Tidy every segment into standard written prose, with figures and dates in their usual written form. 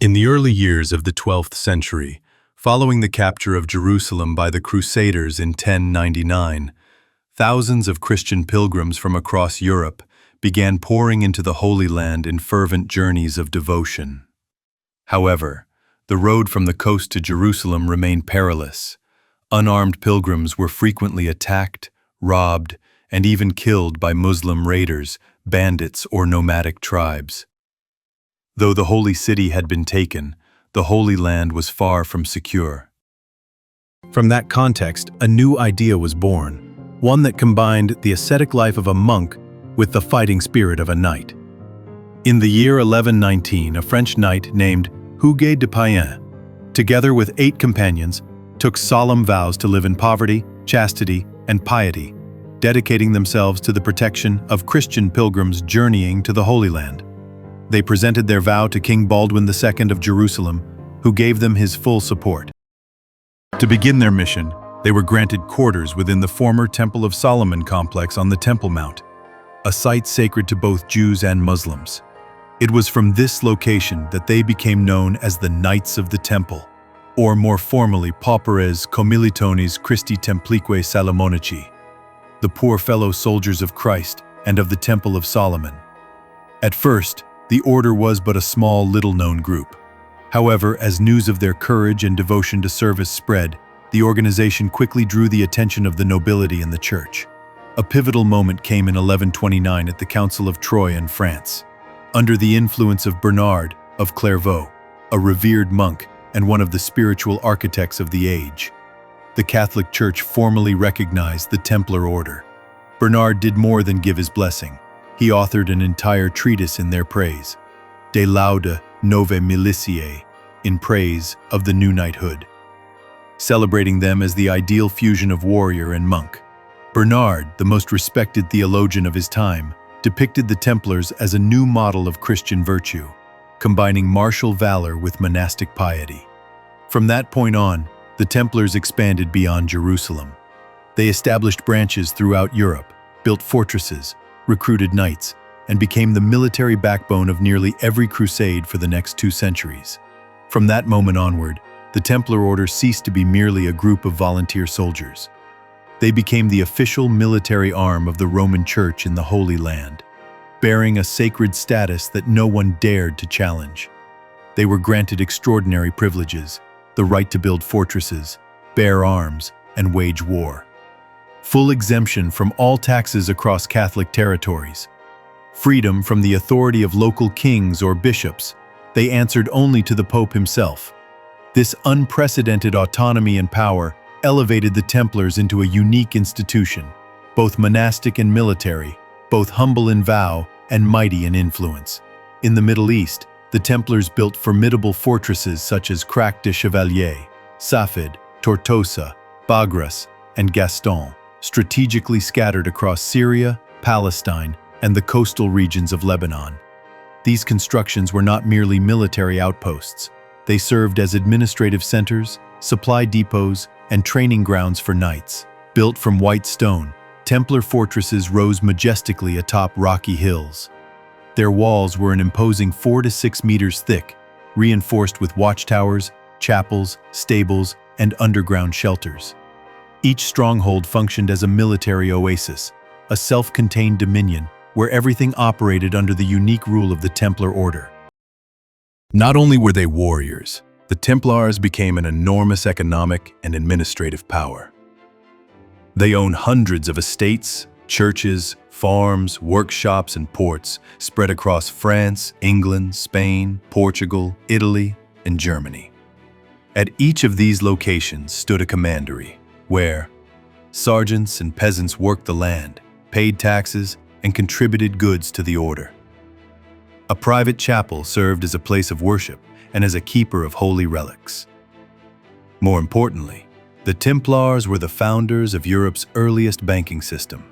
In the early years of the 12th century, following the capture of Jerusalem by the Crusaders in 1099, thousands of Christian pilgrims from across Europe began pouring into the Holy Land in fervent journeys of devotion. However, the road from the coast to Jerusalem remained perilous. Unarmed pilgrims were frequently attacked, robbed, and even killed by Muslim raiders, bandits, or nomadic tribes. Though the Holy City had been taken, the Holy Land was far from secure. From that context, a new idea was born, one that combined the ascetic life of a monk with the fighting spirit of a knight. In the year 1119, a French knight named Hugues de Payens, together with 8 companions, took solemn vows to live in poverty, chastity, and piety, dedicating themselves to the protection of Christian pilgrims journeying to the Holy Land. They presented their vow to King Baldwin II of Jerusalem, who gave them his full support. To begin their mission, they were granted quarters within the former Temple of Solomon complex on the Temple Mount, a site sacred to both Jews and Muslims. It was from this location that they became known as the Knights of the Temple, or more formally Pauperes Commilitones Christi Templique Salomonici, the poor fellow soldiers of Christ and of the Temple of Solomon. At first, the order was but a small, little-known group. However, as news of their courage and devotion to service spread, the organization quickly drew the attention of the nobility and the church. A pivotal moment came in 1129 at the Council of Troyes in France. Under the influence of Bernard of Clairvaux, a revered monk and one of the spiritual architects of the age, the Catholic Church formally recognized the Templar order. Bernard did more than give his blessing. He authored an entire treatise in their praise, De Laude Novae Militiae, in praise of the new knighthood, celebrating them as the ideal fusion of warrior and monk. Bernard, the most respected theologian of his time, depicted the Templars as a new model of Christian virtue, combining martial valor with monastic piety. From that point on, the Templars expanded beyond Jerusalem. They established branches throughout Europe, built fortresses, recruited knights, and became the military backbone of nearly every crusade for the next 2 centuries. From that moment onward, the Templar Order ceased to be merely a group of volunteer soldiers. They became the official military arm of the Roman Church in the Holy Land, bearing a sacred status that no one dared to challenge. They were granted extraordinary privileges, the right to build fortresses, bear arms, and wage war. Full exemption from all taxes across Catholic territories. Freedom from the authority of local kings or bishops. They answered only to the Pope himself. This unprecedented autonomy and power elevated the Templars into a unique institution, both monastic and military, both humble in vow and mighty in influence. In the Middle East, the Templars built formidable fortresses such as Crac de Chevalier, Safed, Tortosa, Bagras, and Gaston, strategically scattered across Syria, Palestine, and the coastal regions of Lebanon. These constructions were not merely military outposts. They served as administrative centers, supply depots, and training grounds for knights. Built from white stone, Templar fortresses rose majestically atop rocky hills. Their walls were an imposing 4 to 6 meters thick, reinforced with watchtowers, chapels, stables, and underground shelters. Each stronghold functioned as a military oasis, a self-contained dominion where everything operated under the unique rule of the Templar Order. Not only were they warriors, the Templars became an enormous economic and administrative power. They owned hundreds of estates, churches, farms, workshops, and ports spread across France, England, Spain, Portugal, Italy, and Germany. At each of these locations stood a commandery, where sergeants and peasants worked the land, paid taxes, and contributed goods to the order. A private chapel served as a place of worship and as a keeper of holy relics. More importantly, the Templars were the founders of Europe's earliest banking system.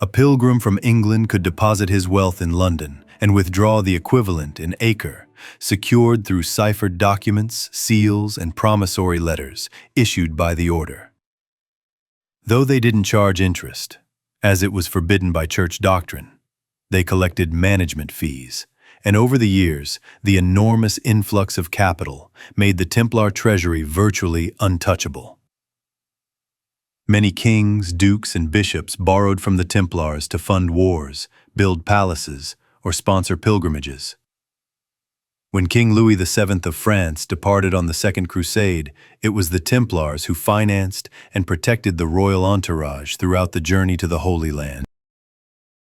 A pilgrim from England could deposit his wealth in London and withdraw the equivalent in Acre, secured through ciphered documents, seals, and promissory letters issued by the order. Though they didn't charge interest, as it was forbidden by church doctrine, they collected management fees, and over the years, the enormous influx of capital made the Templar treasury virtually untouchable. Many kings, dukes, and bishops borrowed from the Templars to fund wars, build palaces, or sponsor pilgrimages. When King Louis VII of France departed on the Second Crusade, it was the Templars who financed and protected the royal entourage throughout the journey to the Holy Land.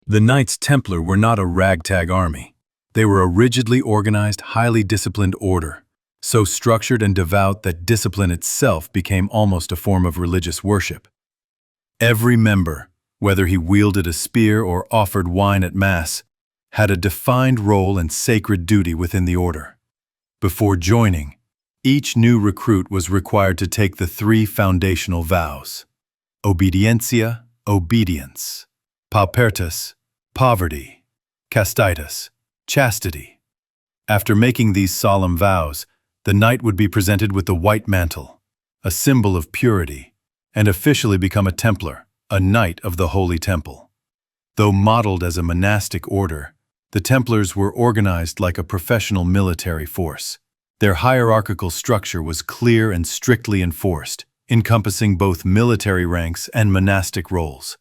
The Knights Templar were not a ragtag army. They were a rigidly organized, highly disciplined order, so structured and devout that discipline itself became almost a form of religious worship. Every member, whether he wielded a spear or offered wine at Mass, had a defined role and sacred duty within the order. Before joining, each new recruit was required to take the 3 foundational vows: obedientia, obedience; paupertas, poverty; castitas, chastity. After making these solemn vows, the knight would be presented with the white mantle, a symbol of purity, and officially become a Templar, a knight of the Holy Temple. Though modeled as a monastic order, the Templars were organized like a professional military force. Their hierarchical structure was clear and strictly enforced, encompassing both military ranks and monastic roles.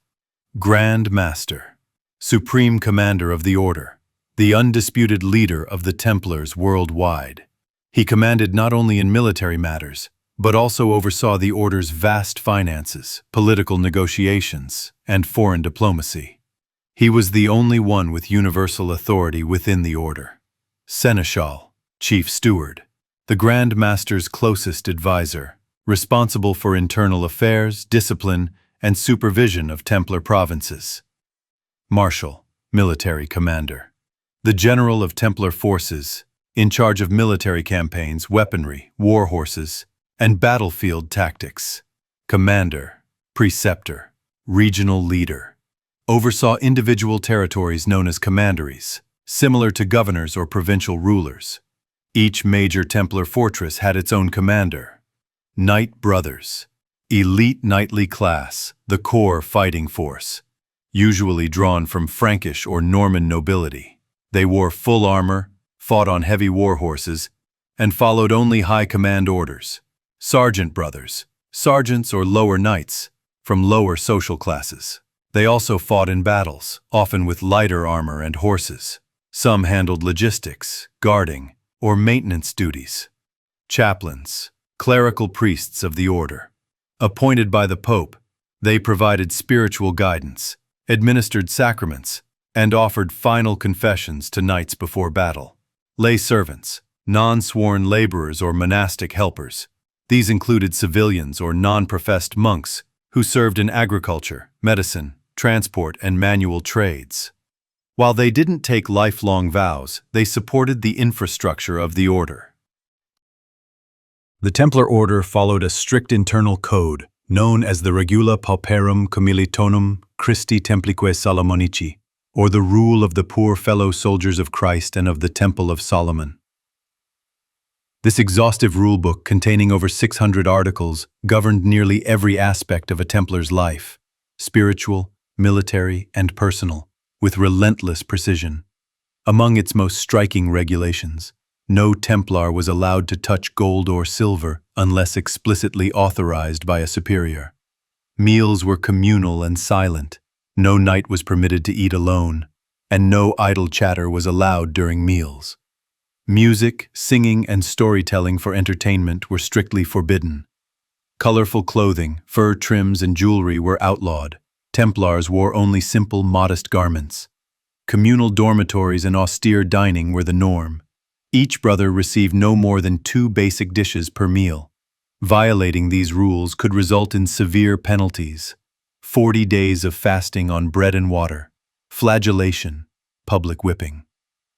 Grand Master, Supreme Commander of the Order, the undisputed leader of the Templars worldwide. He commanded not only in military matters, but also oversaw the Order's vast finances, political negotiations, and foreign diplomacy. He was the only one with universal authority within the Order. Seneschal, Chief Steward, the Grand Master's closest advisor, responsible for internal affairs, discipline, and supervision of Templar provinces. Marshal, Military Commander, the General of Templar forces, in charge of military campaigns, weaponry, war horses, and battlefield tactics. Commander, Preceptor, Regional Leader, oversaw individual territories known as commanderies, similar to governors or provincial rulers. Each major Templar fortress had its own commander. Knight Brothers, elite knightly class, the core fighting force, usually drawn from Frankish or Norman nobility. They wore full armor, fought on heavy war horses, and followed only high command orders. Sergeant Brothers, sergeants or lower knights, from lower social classes. They also fought in battles, often with lighter armor and horses. Some handled logistics, guarding, or maintenance duties. Chaplains, clerical priests of the order. Appointed by the Pope, they provided spiritual guidance, administered sacraments, and offered final confessions to knights before battle. Lay servants, non-sworn laborers or monastic helpers. These included civilians or non-professed monks who served in agriculture, medicine, transport, and manual trades. While they didn't take lifelong vows, they supported the infrastructure of the order. The Templar order followed a strict internal code, known as the Regula Pauperum Commilitonum Christi Templique Solomonici, or the Rule of the Poor Fellow Soldiers of Christ and of the Temple of Solomon. This exhaustive rulebook, containing over 600 articles, governed nearly every aspect of a Templar's life: spiritual, military, and personal, with relentless precision. Among its most striking regulations, no Templar was allowed to touch gold or silver unless explicitly authorized by a superior. Meals were communal and silent. No knight was permitted to eat alone, and no idle chatter was allowed during meals. Music, singing, and storytelling for entertainment were strictly forbidden. Colorful clothing, fur trims, and jewelry were outlawed. Templars wore only simple, modest garments. Communal dormitories and austere dining were the norm. Each brother received no more than 2 basic dishes per meal. Violating these rules could result in severe penalties: 40 days of fasting on bread and water, flagellation, public whipping,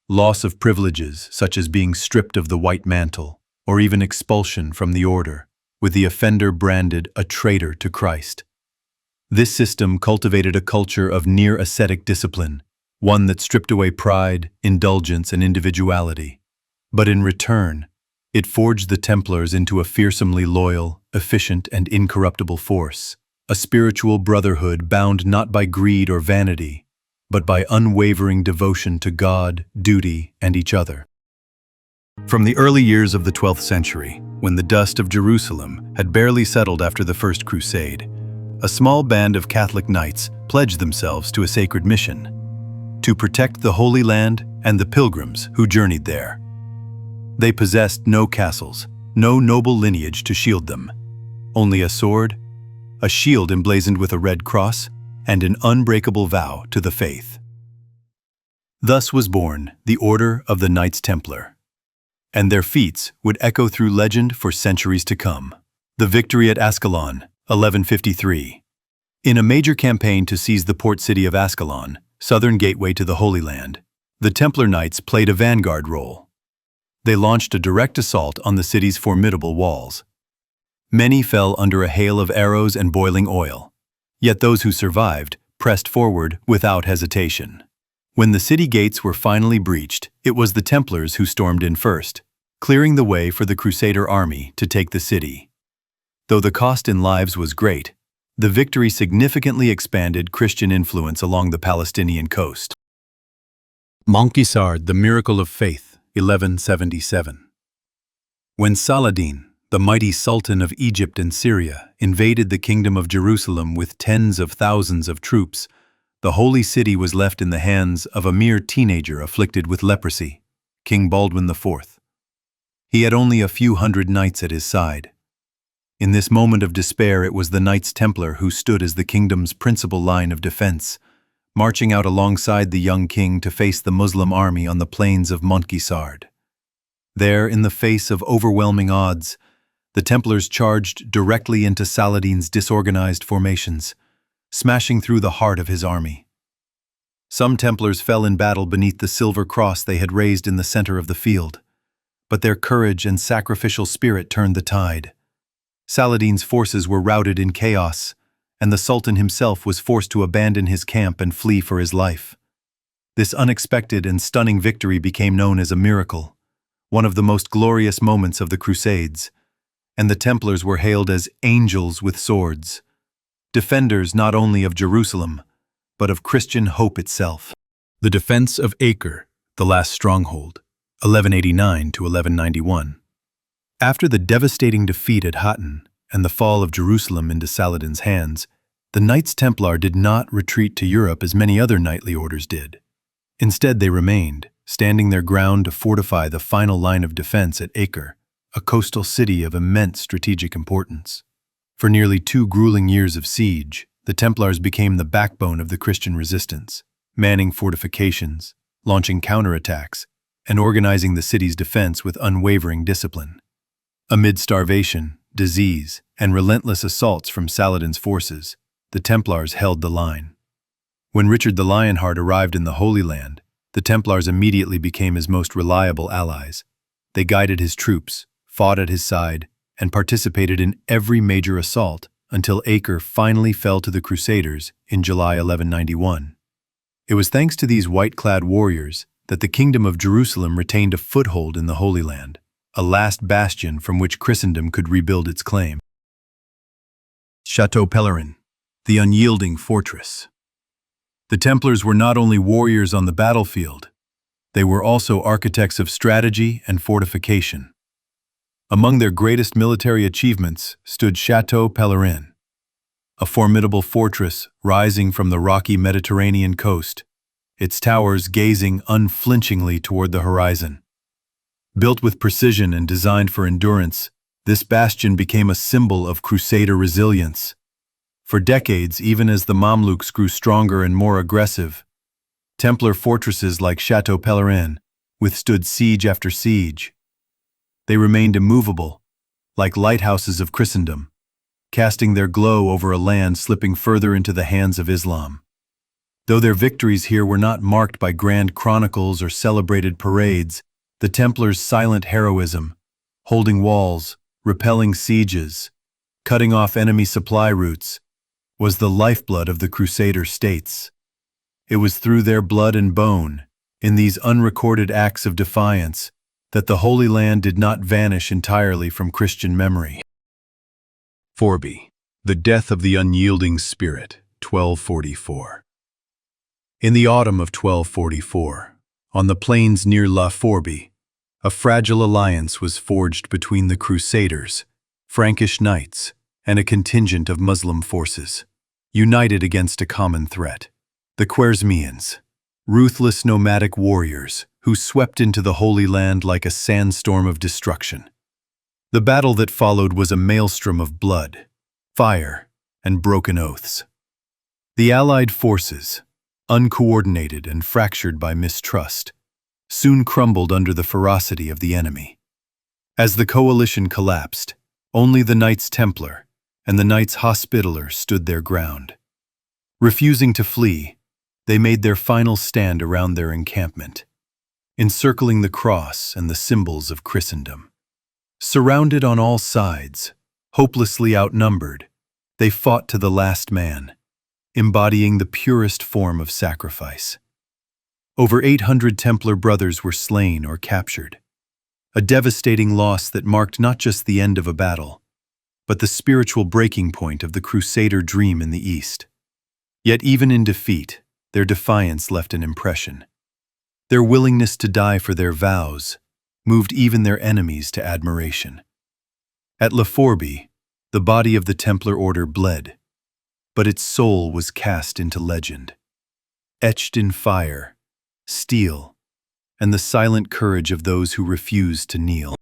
loss of privileges such as being stripped of the white mantle, or even expulsion from the order, with the offender branded a traitor to Christ. This system cultivated a culture of near-ascetic discipline, one that stripped away pride, indulgence, and individuality. But in return, it forged the Templars into a fearsomely loyal, efficient, and incorruptible force, a spiritual brotherhood bound not by greed or vanity, but by unwavering devotion to God, duty, and each other. From the early years of the 12th century, when the dust of Jerusalem had barely settled after the First Crusade, a small band of Catholic knights pledged themselves to a sacred mission: to protect the Holy Land and the pilgrims who journeyed there. They possessed no castles, no noble lineage to shield them, only a sword, a shield emblazoned with a red cross, and an unbreakable vow to the faith. Thus was born the Order of the Knights Templar, and their feats would echo through legend for centuries to come. The victory at Ascalon, 1153. In a major campaign to seize the port city of Ascalon, southern gateway to the Holy Land, the Templar Knights played a vanguard role. They launched a direct assault on the city's formidable walls. Many fell under a hail of arrows and boiling oil, yet those who survived pressed forward without hesitation. When the city gates were finally breached, it was the Templars who stormed in first, clearing the way for the Crusader army to take the city. Though the cost in lives was great, the victory significantly expanded Christian influence along the Palestinian coast. Mankisard, the Miracle of Faith, 1177. When Saladin, the mighty Sultan of Egypt and Syria, invaded the Kingdom of Jerusalem with tens of thousands of troops, the Holy City was left in the hands of a mere teenager afflicted with leprosy, King Baldwin IV. He had only a few hundred knights at his side. In this moment of despair, it was the Knights Templar who stood as the kingdom's principal line of defense, marching out alongside the young king to face the Muslim army on the plains of Mankisard. There, in the face of overwhelming odds, the Templars charged directly into Saladin's disorganized formations, smashing through the heart of his army. Some Templars fell in battle beneath the silver cross they had raised in the center of the field, but their courage and sacrificial spirit turned the tide. Saladin's forces were routed in chaos, and the Sultan himself was forced to abandon his camp and flee for his life. This unexpected and stunning victory became known as a miracle, one of the most glorious moments of the Crusades, and the Templars were hailed as angels with swords, defenders not only of Jerusalem, but of Christian hope itself. The defense of Acre, the last stronghold, 1189 to 1191. After the devastating defeat at Hattin and the fall of Jerusalem into Saladin's hands, the Knights Templar did not retreat to Europe as many other knightly orders did. Instead, they remained, standing their ground to fortify the final line of defense at Acre, a coastal city of immense strategic importance. For nearly 2 grueling years of siege, the Templars became the backbone of the Christian resistance, manning fortifications, launching counterattacks, and organizing the city's defense with unwavering discipline. Amid starvation, disease, and relentless assaults from Saladin's forces, the Templars held the line. When Richard the Lionheart arrived in the Holy Land, the Templars immediately became his most reliable allies. They guided his troops, fought at his side, and participated in every major assault until Acre finally fell to the Crusaders in July 1191. It was thanks to these white-clad warriors that the Kingdom of Jerusalem retained a foothold in the Holy Land, a last bastion from which Christendom could rebuild its claim. Château Pellerin, the unyielding fortress. The Templars were not only warriors on the battlefield, they were also architects of strategy and fortification. Among their greatest military achievements stood Château Pellerin, a formidable fortress rising from the rocky Mediterranean coast, its towers gazing unflinchingly toward the horizon. Built with precision and designed for endurance, this bastion became a symbol of Crusader resilience. For decades, even as the Mamluks grew stronger and more aggressive, Templar fortresses like Château Pellerin withstood siege after siege. They remained immovable, like lighthouses of Christendom, casting their glow over a land slipping further into the hands of Islam. Though their victories here were not marked by grand chronicles or celebrated parades, the Templars' silent heroism, holding walls, repelling sieges, cutting off enemy supply routes, was the lifeblood of the Crusader states. It was through their blood and bone, in these unrecorded acts of defiance, that the Holy Land did not vanish entirely from Christian memory. Forby, the death of the unyielding spirit, 1244. In the autumn of 1244, on the plains near La Forby, a fragile alliance was forged between the Crusaders, Frankish knights, and a contingent of Muslim forces, united against a common threat: the Khwarezmians, ruthless nomadic warriors who swept into the Holy Land like a sandstorm of destruction. The battle that followed was a maelstrom of blood, fire, and broken oaths. The Allied forces, uncoordinated and fractured by mistrust, soon crumbled under the ferocity of the enemy. As the coalition collapsed, only the Knights Templar and the Knights Hospitaller stood their ground. Refusing to flee, they made their final stand around their encampment, encircling the cross and the symbols of Christendom. Surrounded on all sides, hopelessly outnumbered, they fought to the last man, embodying the purest form of sacrifice. Over 800 Templar brothers were slain or captured, a devastating loss that marked not just the end of a battle, but the spiritual breaking point of the Crusader dream in the East. Yet even in defeat, their defiance left an impression. Their willingness to die for their vows moved even their enemies to admiration. At La Forby, the body of the Templar order bled, but its soul was cast into legend, etched in fire, steel, and the silent courage of those who refused to kneel.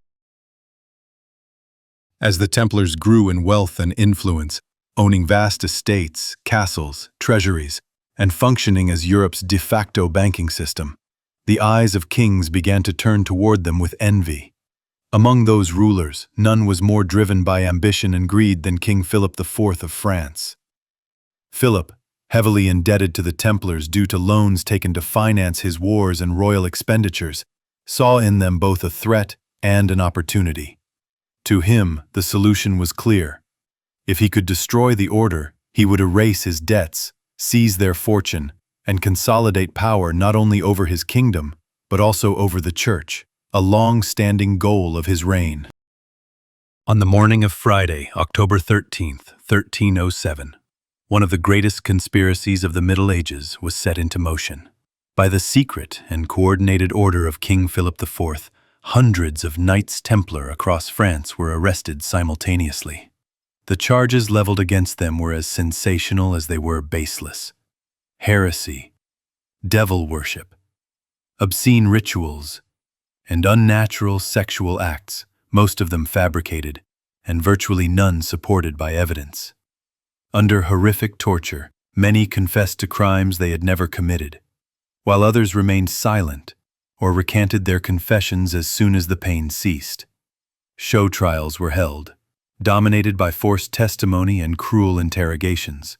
As the Templars grew in wealth and influence, owning vast estates, castles, treasuries, and functioning as Europe's de facto banking system, the eyes of kings began to turn toward them with envy. Among those rulers, none was more driven by ambition and greed than King Philip IV of France. Philip, heavily indebted to the Templars due to loans taken to finance his wars and royal expenditures, saw in them both a threat and an opportunity. To him, the solution was clear. If he could destroy the order, he would erase his debts, seize their fortune, and consolidate power not only over his kingdom, but also over the Church, a long-standing goal of his reign. On the morning of Friday, October 13th, 1307, one of the greatest conspiracies of the Middle Ages was set into motion. By the secret and coordinated order of King Philip IV, hundreds of Knights Templar across France were arrested simultaneously. The charges leveled against them were as sensational as they were baseless: heresy, devil worship, obscene rituals, and unnatural sexual acts, most of them fabricated, and virtually none supported by evidence. Under horrific torture, many confessed to crimes they had never committed, while others remained silent or recanted their confessions as soon as the pain ceased. Show trials were held, dominated by forced testimony and cruel interrogations.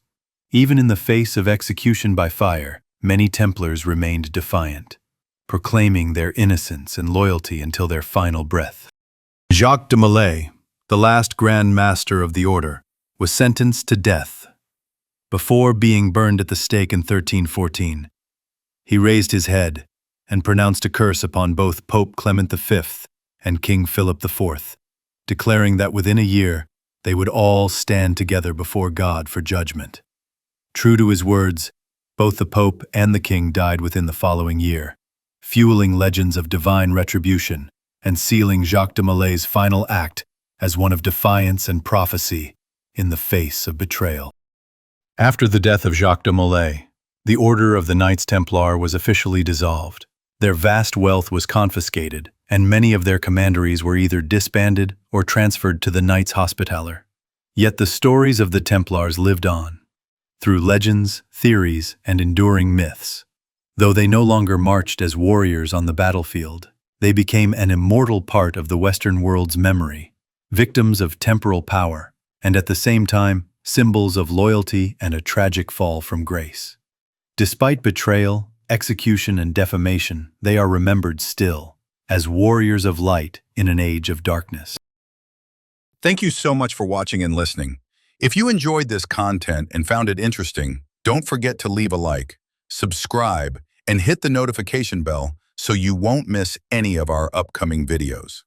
Even in the face of execution by fire, many Templars remained defiant, proclaiming their innocence and loyalty until their final breath. Jacques de Molay, the last Grand Master of the order, was sentenced to death. Before being burned at the stake in 1314, he raised his head and pronounced a curse upon both Pope Clement V and King Philip IV, declaring that within a year they would all stand together before God for judgment. True to his words, both the Pope and the King died within the following year, fueling legends of divine retribution and sealing Jacques de Molay's final act as one of defiance and prophecy in the face of betrayal. After the death of Jacques de Molay, the Order of the Knights Templar was officially dissolved. Their vast wealth was confiscated, and many of their commanderies were either disbanded or transferred to the Knights Hospitaller. Yet the stories of the Templars lived on, through legends, theories, and enduring myths. Though they no longer marched as warriors on the battlefield, they became an immortal part of the Western world's memory, victims of temporal power, and at the same time, symbols of loyalty and a tragic fall from grace. Despite betrayal, execution, and defamation, they are remembered still, as warriors of light in an age of darkness. Thank you so much for watching and listening. If you enjoyed this content and found it interesting, don't forget to leave a like, subscribe, and hit the notification bell so you won't miss any of our upcoming videos.